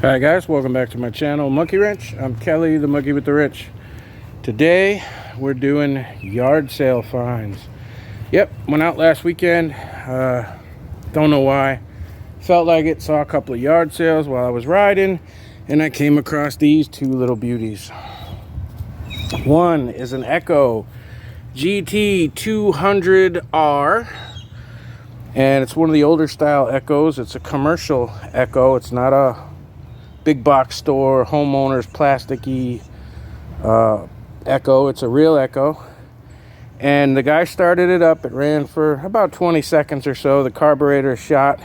Hi guys, welcome back to my channel, Monkey Wrench. I'm Kelly, the monkey with the wrench. Today we're doing yard sale finds. Yep, went out last weekend. Don't know why. Felt like it. Saw a couple of yard sales while I was riding, and I came across these two little beauties. One is an Echo GT 200R, and it's one of the older style Echoes. It's a commercial Echo. It's not a big box store, homeowners, plasticky Echo. It's a real Echo. And the guy started it up. It ran for about 20 seconds or so. The carburetor is shot.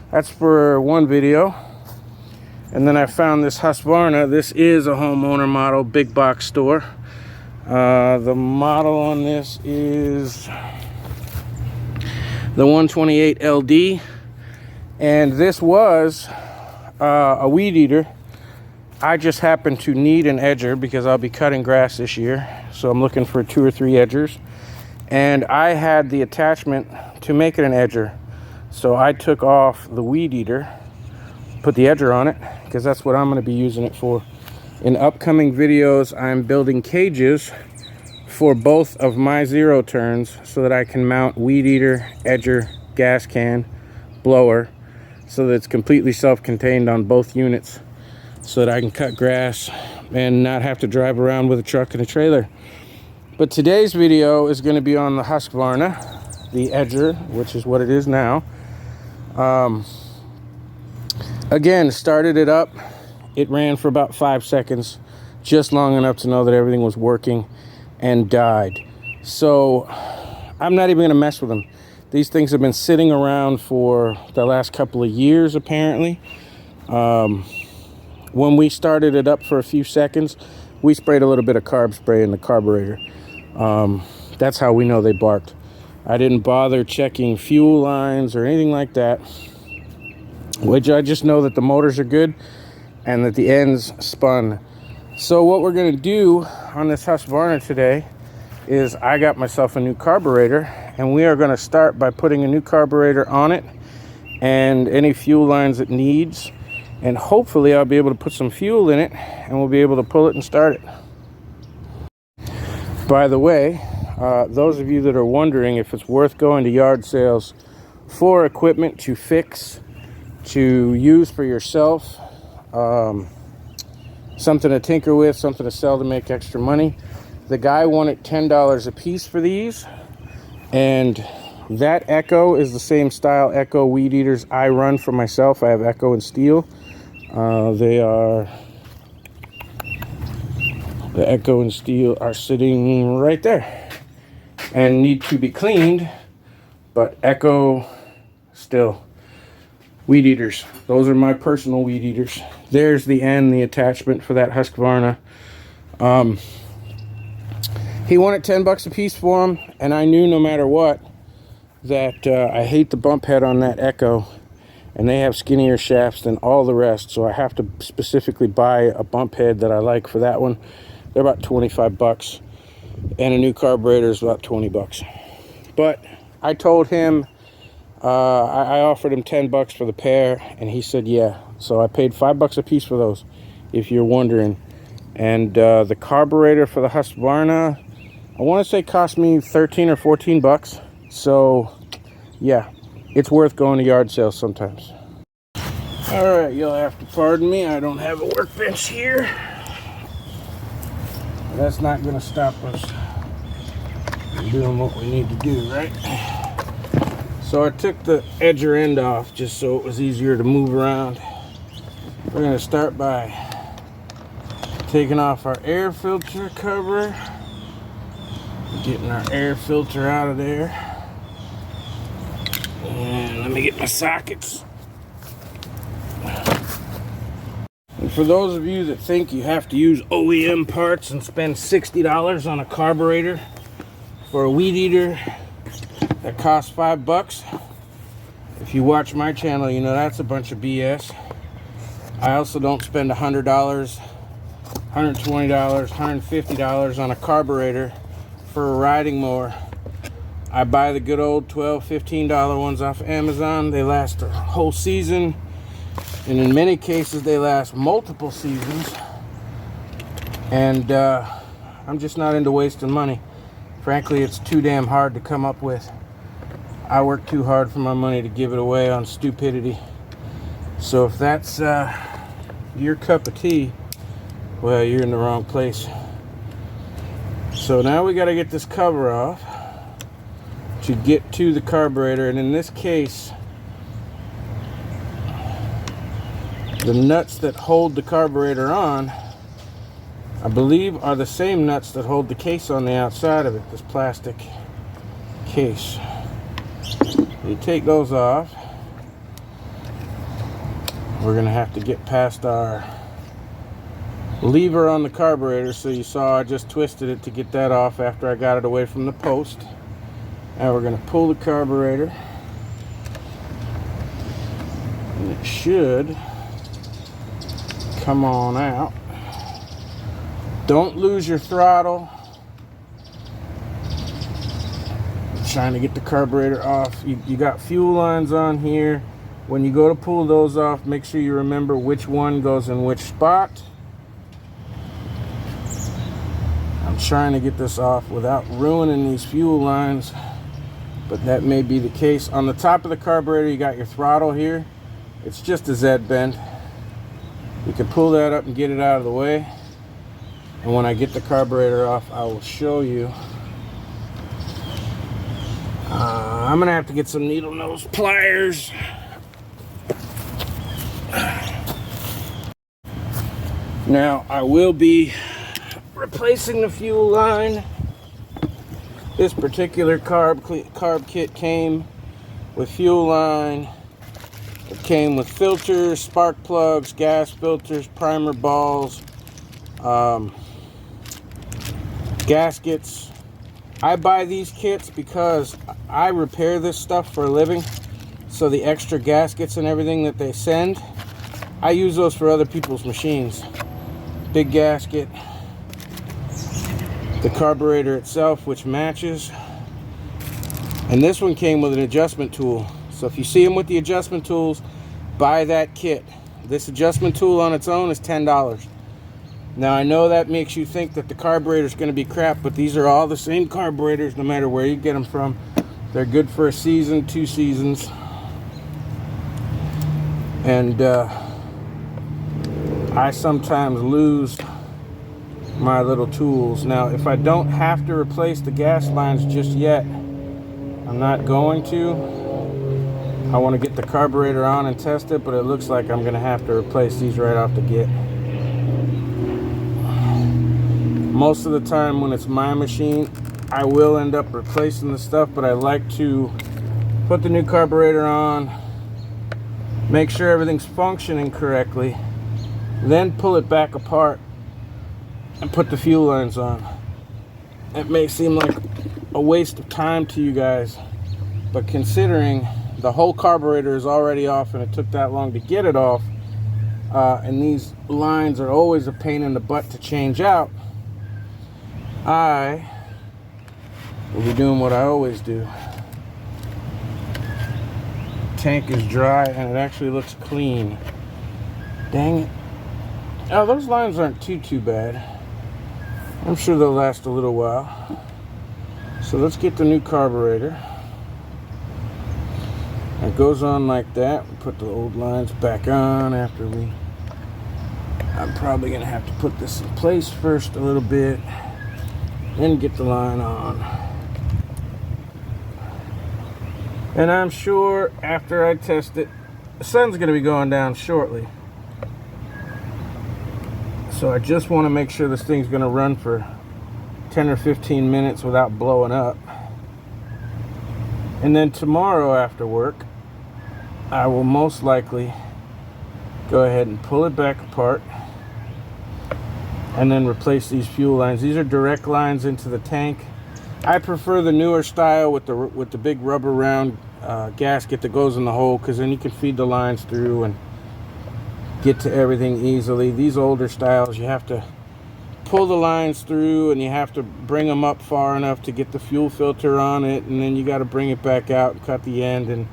That's for one video. And then I found this Husqvarna. This is a homeowner model, big box store. The model on this is the 128 LD. And this was a weed eater. I just happen to need an edger because I'll be cutting grass this year, so I'm looking for 2 or 3 edgers, and I had the attachment to make it an edger, so I took off the weed eater, put the edger on it because that's what I'm going to be using it for. In upcoming videos, I'm building cages for both of my zero turns so that I can mount weed eater, edger, gas can, blower, so that it's completely self-contained on both units, so that I can cut grass and not have to drive around with a truck and a trailer. But today's video is going to be on the Husqvarna, the edger, which is what it is now. Again, started it up. It ran for about 5 seconds, just long enough to know that everything was working, and died. So I'm not even going to mess with them. These things have been sitting around for the last couple of years, apparently. When we started it up for a few seconds, we sprayed a little bit of carb spray in the carburetor. That's how we know they barked. I didn't bother checking fuel lines or anything like that, which I just know that the motors are good and that the ends spun. So what we're going to do on this Husqvarna today is I got myself a new carburetor, and we are going to start by putting a new carburetor on it and any fuel lines it needs, and hopefully I'll be able to put some fuel in it and we'll be able to pull it and start it. By the way, those of you that are wondering if it's worth going to yard sales for equipment to fix, to use for yourself, something to tinker with, something to sell to make extra money, the guy wanted $10 a piece for these, and that Echo is the same style Echo weed eaters I run for myself. I have Echo and Steel. The Echo and Steel are sitting right there and need to be cleaned, but Echo still weed eaters. Those are my personal weed eaters. There's the end, the attachment for that Husqvarna. He wanted 10 bucks a piece for them, and I knew no matter what that I hate the bump head on that Echo, and they have skinnier shafts than all the rest, so I have to specifically buy a bump head that I like for that one. They're about 25 bucks, and a new carburetor is about 20 bucks. But I told him, I offered him 10 bucks for the pair, and he said yeah. So I paid 5 bucks a piece for those, if you're wondering. And the carburetor for the Husqvarna, I want to say cost me 13 or 14 bucks. So yeah, it's worth going to yard sales sometimes. All right, you'll have to pardon me. I don't have a workbench here. That's not going to stop us from doing what we need to do, right? So I took the edger end off just so it was easier to move around. We're going to start by taking off our air filter cover, getting our air filter out of there. And let me get my sockets. And for those of you that think you have to use OEM parts and spend $60 on a carburetor for a weed eater that costs 5 bucks, if you watch my channel, you know that's a bunch of BS. I also don't spend $100, $120, $150 on a carburetor for a riding mower. I buy the good old $12, $15 ones off Amazon. They last a whole season. And in many cases, they last multiple seasons. And I'm just not into wasting money. Frankly, it's too damn hard to come up with. I work too hard for my money to give it away on stupidity. So if that's your cup of tea, well, you're in the wrong place. So now we got to get this cover off to get to the carburetor. And in this case, the nuts that hold the carburetor on, I believe, are the same nuts that hold the case on the outside of it, this plastic case. You take those off. We're going to have to get past our lever on the carburetor. So you saw I just twisted it to get that off after I got it away from the post. Now we're going to pull the carburetor. And it should come on out. Don't lose your throttle. I'm trying to get the carburetor off. You got fuel lines on here. When you go to pull those off, make sure you remember which one goes in which spot. I'm trying to get this off without ruining these fuel lines, but that may be the case. On the top of the carburetor, you got your throttle here. It's just a Z bend. You can pull that up and get it out of the way. And when I get the carburetor off, I will show you. I'm gonna have to get some needle nose pliers. Now I will be replacing the fuel line. This particular carb kit came with fuel line. It came with filters, spark plugs, gas filters, primer balls, gaskets. I buy these kits because I repair this stuff for a living. So the extra gaskets and everything that they send, I use those for other people's machines. Big gasket, the carburetor itself, which matches, and this one came with an adjustment tool. So if you see them with the adjustment tools, buy that kit. This adjustment tool on its own is $10. Now I know that makes you think that the carburetor is going to be crap, but these are all the same carburetors no matter where you get them from. They're good for a season, 2 seasons. And I sometimes lose my little tools. Now if I don't have to replace the gas lines just yet, I'm not going to. I want to get the carburetor on and test it, but it looks like I'm going to have to replace these right off the get. Most of the time when it's my machine, I will end up replacing the stuff, but I like to put the new carburetor on, make sure everything's functioning correctly, then pull it back apart and put the fuel lines on. It may seem like a waste of time to you guys, but considering the whole carburetor is already off and it took that long to get it off, and these lines are always a pain in the butt to change out, I will be doing what I always do. Tank is dry and it actually looks clean. Dang it. Oh, those lines aren't too bad. I'm sure they'll last a little while. So let's get the new carburetor. It goes on like that. We put the old lines back on after I'm probably going to have to put this in place first a little bit, then get the line on. And I'm sure after I test it, the sun's going to be going down shortly. So I just want to make sure this thing's going to run for 10 or 15 minutes without blowing up. And then tomorrow after work, I will most likely go ahead and pull it back apart and then replace these fuel lines. These are direct lines into the tank. I prefer the newer style with the big rubber round gasket that goes in the hole, because then you can feed the lines through and get to everything easily. These older styles, you have to pull the lines through and you have to bring them up far enough to get the fuel filter on it, and then you got to bring it back out and cut the end, and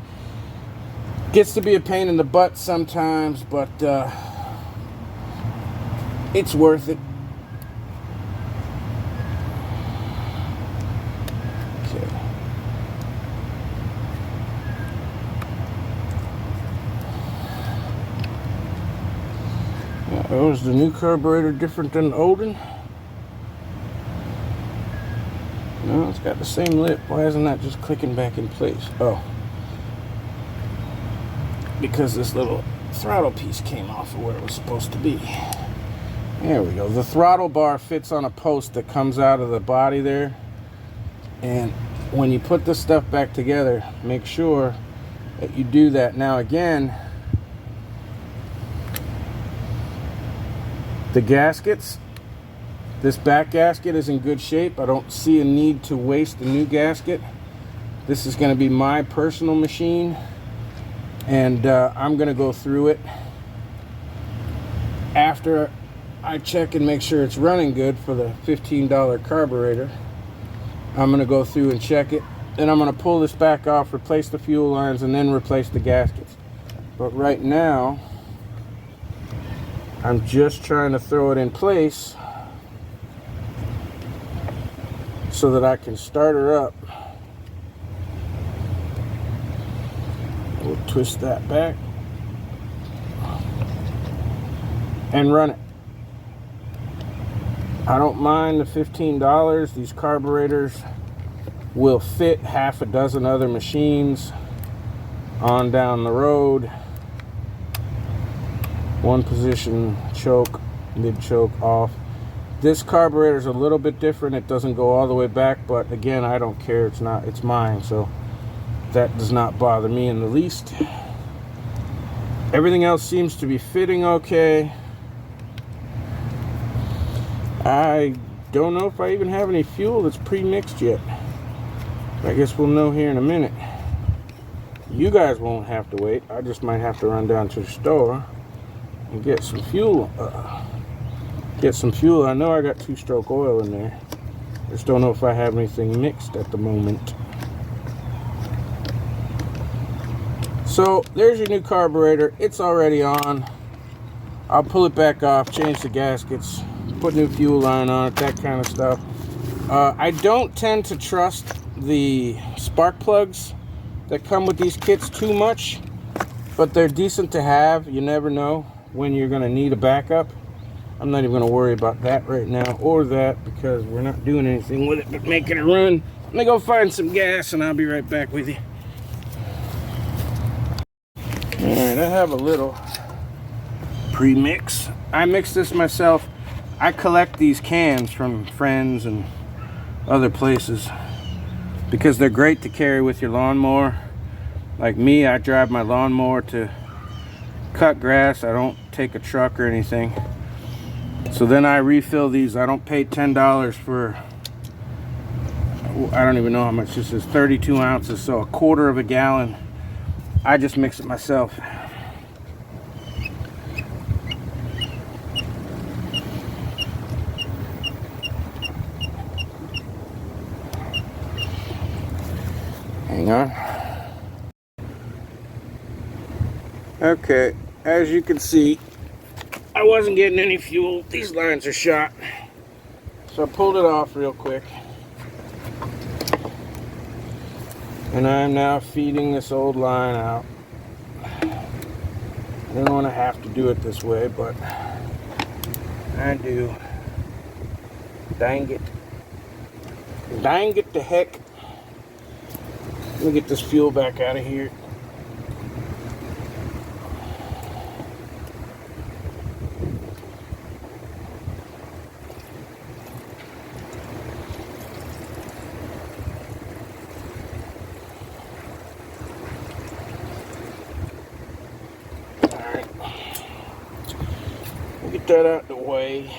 Gets to be a pain in the butt sometimes, but it's worth it. Okay. Oh, is the new carburetor different than the old one? No, it's got the same lip. Why isn't that just clicking back in place? Oh. Because this little throttle piece came off of where it was supposed to be. There we go. The throttle bar fits on a post that comes out of the body there. And when you put this stuff back together, make sure that you do that. Now again, the gaskets, this back gasket is in good shape. I don't see a need to waste a new gasket. This is going to be my personal machine, and I'm going to go through it after I check and make sure it's running good for the $15 carburetor. I'm going to go through and check it. Then I'm going to pull this back off, replace the fuel lines, and then replace the gaskets. But right now, I'm just trying to throw it in place so that I can start her up. We'll twist that back and run it. I don't mind the $15. These carburetors will fit half a dozen other machines on down the road. One position choke, mid choke off. This carburetor is a little bit different. It doesn't go all the way back, but again, I don't care. It's mine, so that does not bother me in the least. Everything else seems to be fitting okay. I don't know if I even have any fuel that's pre-mixed yet. I guess we'll know here in a minute. You guys won't have to wait. I just might have to run down to the store and get some fuel. I know I got 2-stroke oil in there. Just don't know if I have anything mixed at the moment. So there's your new carburetor. It's already on. I'll pull it back off, change the gaskets, put new fuel line on it, that kind of stuff. I don't tend to trust the spark plugs that come with these kits too much, but they're decent to have. You never know when you're going to need a backup. I'm not even going to worry about that right now or that, because we're not doing anything with it but making it run. Let me go find some gas and I'll be right back with you. Alright, I have a little pre-mix. I mix this myself. I collect these cans from friends and other places because they're great to carry with your lawnmower. Like me, I drive my lawnmower to cut grass. I don't take a truck or anything. So then I refill these. I don't pay $10 for, I don't even know how much this is, 32 ounces, so a quarter of a gallon. I just mix it myself. Hang on. Okay, as you can see, I wasn't getting any fuel. These lines are shot. So I pulled it off real quick. And I'm now feeding this old line out. I don't want to have to do it this way, but I do. Dang it. Dang it to heck. Let me get this fuel back out of here. Alright. We'll get that out of the way.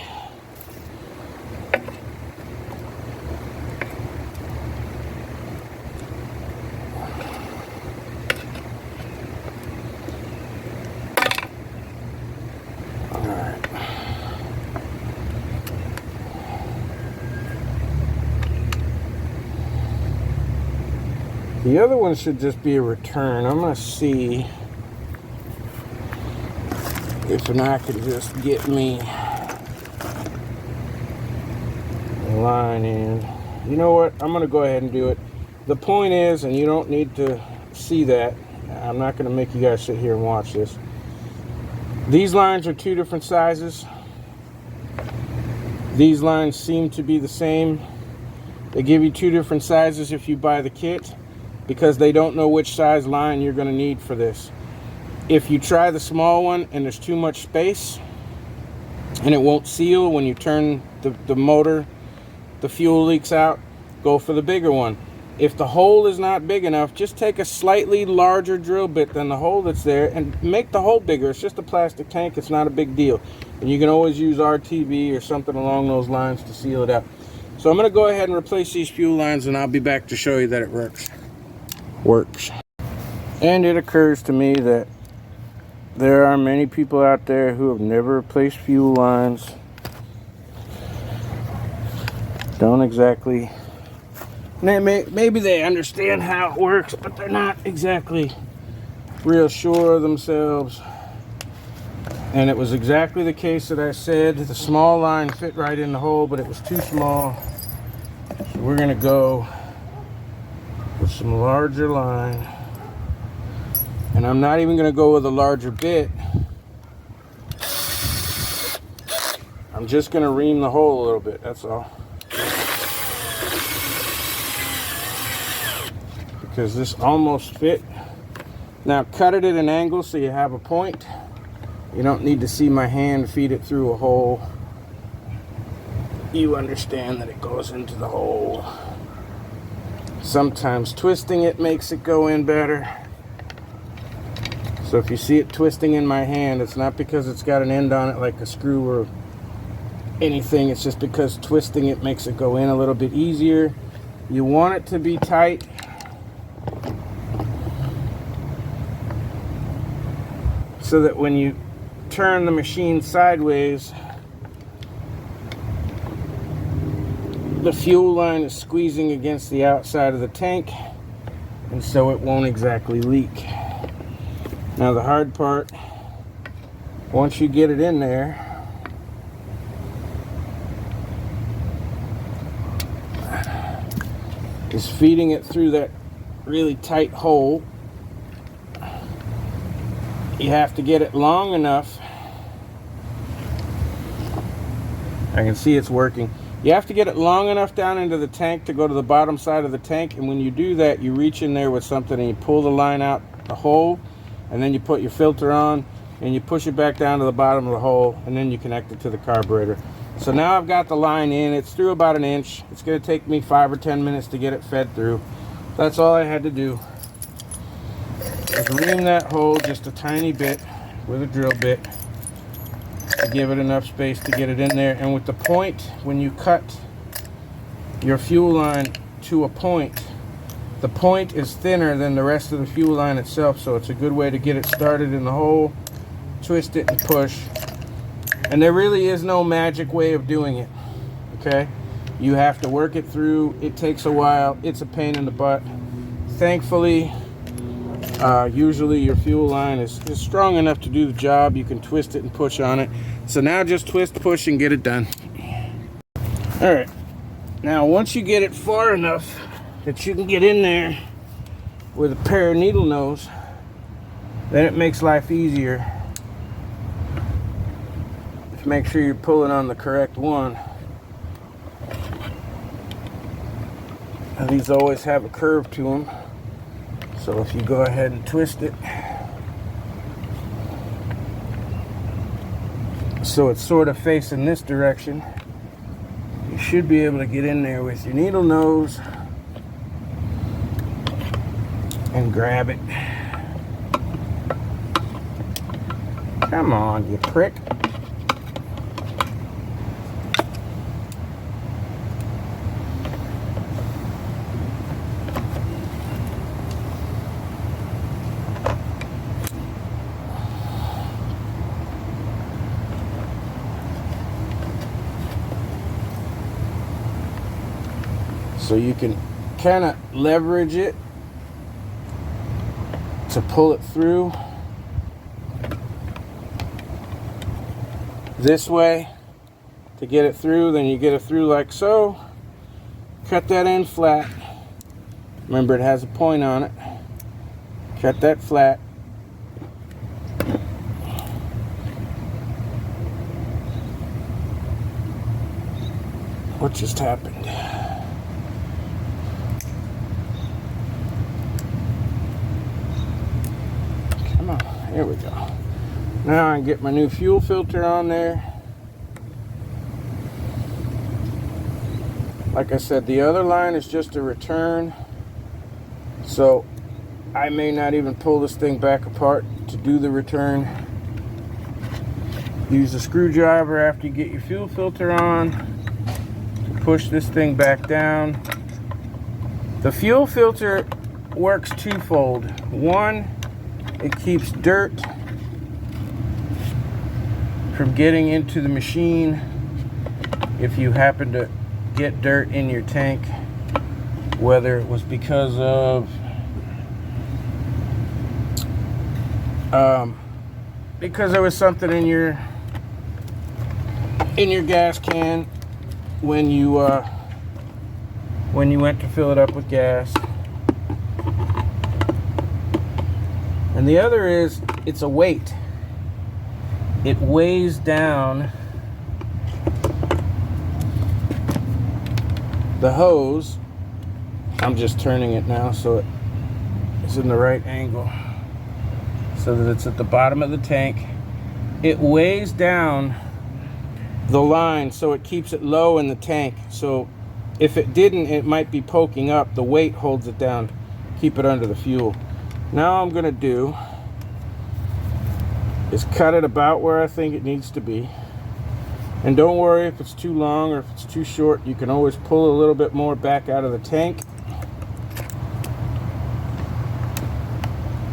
The other one should just be a return. I'm going to see If I could just get me a line in. You know what? I'm going to go ahead and do it. The point is, and you don't need to see that, I'm not going to make you guys sit here and watch this. These lines are two different sizes. These lines seem to be the same. They give you two different sizes if you buy the kit, because they don't know which size line you're going to need for this. If you try the small one and there's too much space and it won't seal when you turn the motor, the fuel leaks out, go for the bigger one. If the hole is not big enough, just take a slightly larger drill bit than the hole that's there and make the hole bigger. It's just a plastic tank. It's not a big deal. And you can always use RTV or something along those lines to seal it up. So I'm going to go ahead and replace these fuel lines, and I'll be back to show you that it works. And it occurs to me that there are many people out there who have never replaced fuel lines. Don't exactly, maybe they understand how it works, but they're not exactly real sure of themselves. And it was exactly the case that I said. The small line fit right in the hole, but it was too small. So we're gonna go with some larger line. And I'm not even gonna go with a larger bit. I'm just gonna ream the hole a little bit, that's all. Because this almost fit. Now cut it at an angle so you have a point. You don't need to see my hand feed it through a hole. You understand that it goes into the hole. Sometimes twisting it makes it go in better. So if you see it twisting in my hand, it's not because it's got an end on it like a screw or anything. It's just because twisting it makes it go in a little bit easier. You want it to be tight. So that when you turn the machine sideways, the fuel line is squeezing against the outside of the tank, and so it won't exactly leak. Now the hard part, once you get it in there, is feeding it through that really tight hole. You have to get it long enough. I can see it's working. You have to get it long enough down into the tank to go to the bottom side of the tank, and when you do that, you reach in there with something and you pull the line out the hole, and then you put your filter on and you push it back down to the bottom of the hole, and then you connect it to the carburetor. So now I've got the line in. It's through about 1 inch. It's going to take me 5 or 10 minutes to get it fed through. That's all I had to do. Just ream that hole just a tiny bit with a drill bit to give it enough space to get it in there. And with the point, when you cut your fuel line to a point, the point is thinner than the rest of the fuel line itself, so it's a good way to get it started in the hole, twist it and push. And there really is no magic way of doing it, okay? You have to work it through. It takes a while. It's a pain in the butt. Thankfully, usually your fuel line is strong enough to do the job. You can twist it and push on it. So now just twist, push, and get it done. All right. Now once you get it far enough that you can get in there with a pair of needle nose, then it makes life easier. Just make sure you're pulling on the correct one. Now these always have a curve to them. So if you go ahead and twist it so it's sort of facing this direction, you should be able to get in there with your needle nose and grab it. Come on, you prick. So you can kind of leverage it to pull it through. this way to get it through. Then you get it through like so. Cut that end flat. Remember, it has a point on it. Cut that flat. What just happened? Come on, here we go. Now I get my new fuel filter on there. Like I said, the other line is just a return, so I may not even pull this thing back apart to do the return. Use a screwdriver after you get your fuel filter on to push this thing back down. The fuel filter works twofold. One, it keeps dirt from getting into the machine if you happen to get dirt in your tank, whether it was because of there was something in your gas can when you went to fill it up with gas. And the other is, it's a weight. It weighs down the hose. I'm just turning it now so it's in the right angle so that it's at the bottom of the tank. It weighs down the line so it keeps it low in the tank. So if it didn't, it might be poking up. The weight holds it down, keep it under the fuel. Now I'm gonna do is cut it about where I think it needs to be. And don't worry if it's too long or if it's too short. You can always pull a little bit more back out of the tank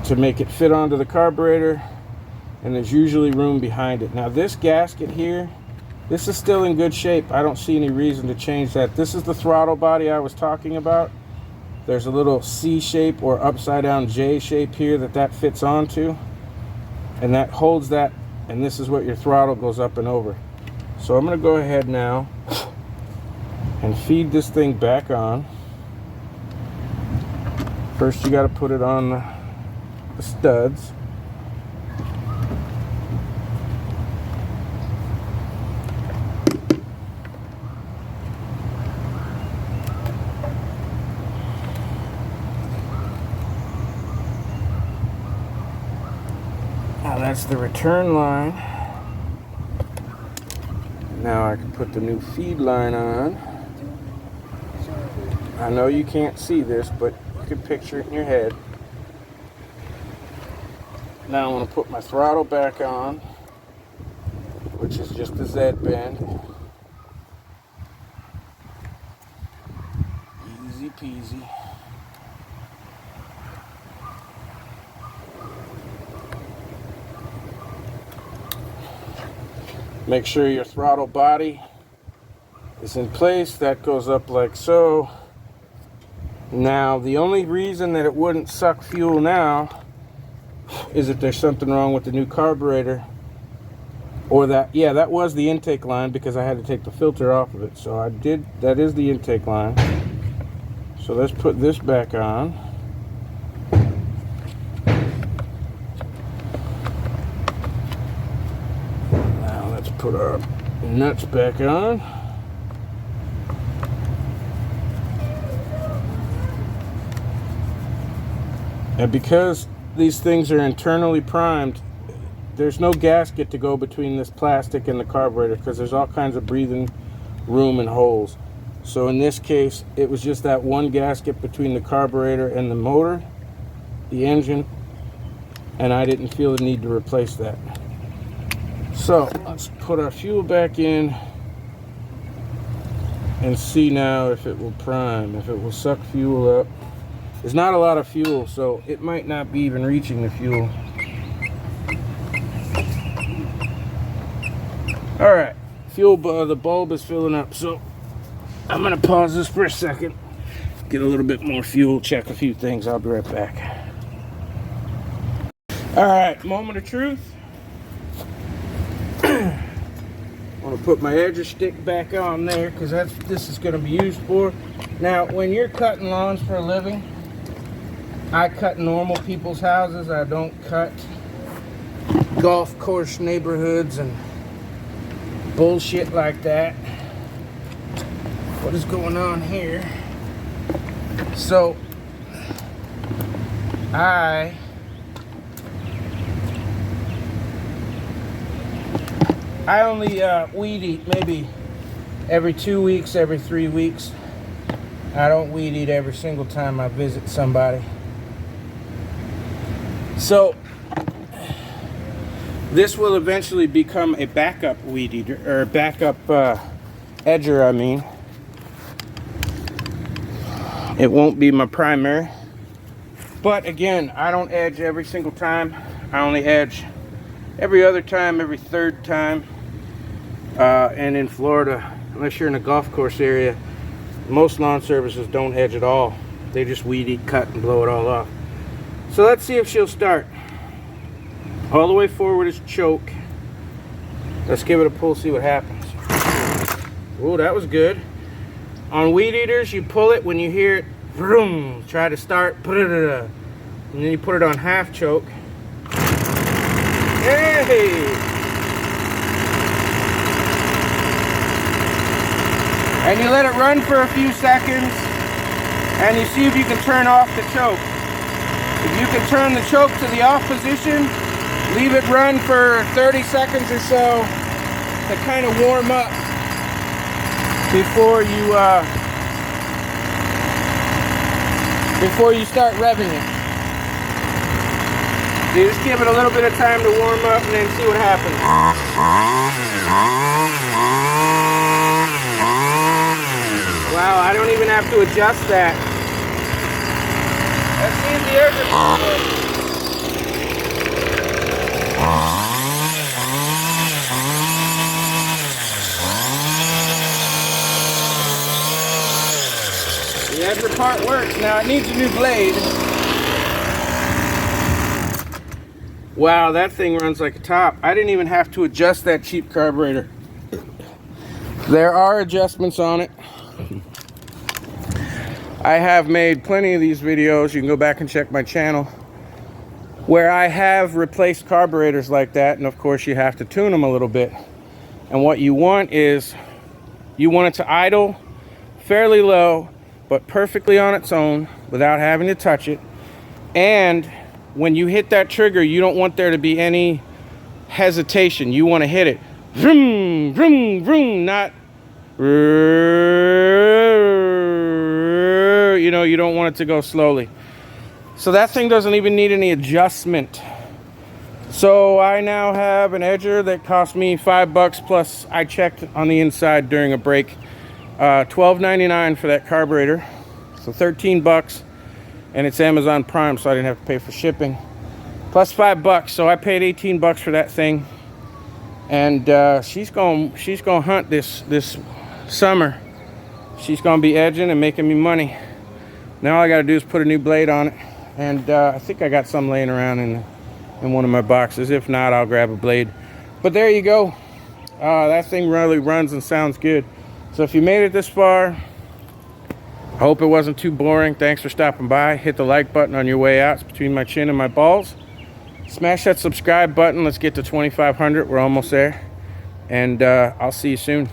to make it fit onto the carburetor, and there's usually room behind it. Now this gasket here, this is still in good shape. I don't see any reason to change that. This is the throttle body I was talking about. There's a little C shape or upside down J shape here that fits onto, and that holds that, and this is what your throttle goes up and over. So I'm going to go ahead now and feed this thing back on. First you got to put it on the studs. Now that's the return line. Now I can put the new feed line on. I know you can't see this, but you can picture it in your head. Now I'm going to put my throttle back on, which is just the Z bend. Easy peasy. Make sure your throttle body is in place. That goes up like so. Now, the only reason that it wouldn't suck fuel now is if there's something wrong with the new carburetor. Or that, yeah, that was the intake line because I had to take the filter off of it. So I did, that is the intake line. So let's put this back on. Put our nuts back on. And because these things are internally primed, there's no gasket to go between this plastic and the carburetor because there's all kinds of breathing room and holes. So in this case, it was just that one gasket between the carburetor and the motor, the engine, and I didn't feel the need to replace that. So let's put our fuel back in and see now if it will prime, if it will suck fuel up. There's not a lot of fuel, so it might not be even reaching the fuel. All right, the bulb is filling up, so I'm gonna pause this for a second, get a little bit more fuel, check a few things. I'll be right back. All right, moment of truth. gonna put my edger stick back on there because this is gonna be used for. Now, when you're cutting lawns for a living, I cut normal people's houses. I don't cut golf course neighborhoods and bullshit like that. What is going on here? So I only weed eat maybe every 2 weeks, every 3 weeks. I don't weed eat every single time I visit somebody. So this will eventually become a backup weed eater, or backup edger, I mean. It won't be my primary. But again, I don't edge every single time. I only edge every other time, every third time. And in Florida, unless you're in a golf course area, most lawn services don't edge at all. They just weed eat, cut, and blow it all off. So let's see if she'll start. All the way forward is choke. Let's give it a pull, see what happens. Oh, that was good. On weed eaters, you pull it when you hear it, vroom, try to start, put it and then you put it on half choke. Hey! And you let it run for a few seconds, and you see if you can turn off the choke. If you can turn the choke to the off position, leave it run for 30 seconds or so to kind of warm up before you start revving it. You just give it a little bit of time to warm up and then see what happens. Wow, I don't even have to adjust that. Let's see if the air gets the edger part works. Now it needs a new blade. Wow, that thing runs like a top. I didn't even have to adjust that cheap carburetor. There are adjustments on it. I have made plenty of these videos. You can go back and check my channel where I have replaced carburetors like that, and of course you have to tune them a little bit. And what you want is, you want it to idle fairly low but perfectly on its own without having to touch it. And when you hit that trigger, you don't want there to be any hesitation. You want to hit it vroom, vroom, vroom, not you don't want it to go slowly. So that thing doesn't even need any adjustment. So I now have an edger that cost me $5 plus I checked on the inside during a break. $12.99 for that carburetor. So $13, and it's Amazon Prime, so I didn't have to pay for shipping. Plus $5, so I paid $18 for that thing. And she's gonna hunt this summer. She's gonna be edging and making me money. Now all I gotta do is put a new blade on it, and I think I got some laying around in one of my boxes. If not, I'll grab a blade. But there you go. That thing really runs and sounds good. So if you made it this far, I hope it wasn't too boring. Thanks for stopping by. Hit the like button on your way out. It's between my chin and my balls. Smash that subscribe button. Let's get to 2,500. We're almost there. And I'll see you soon.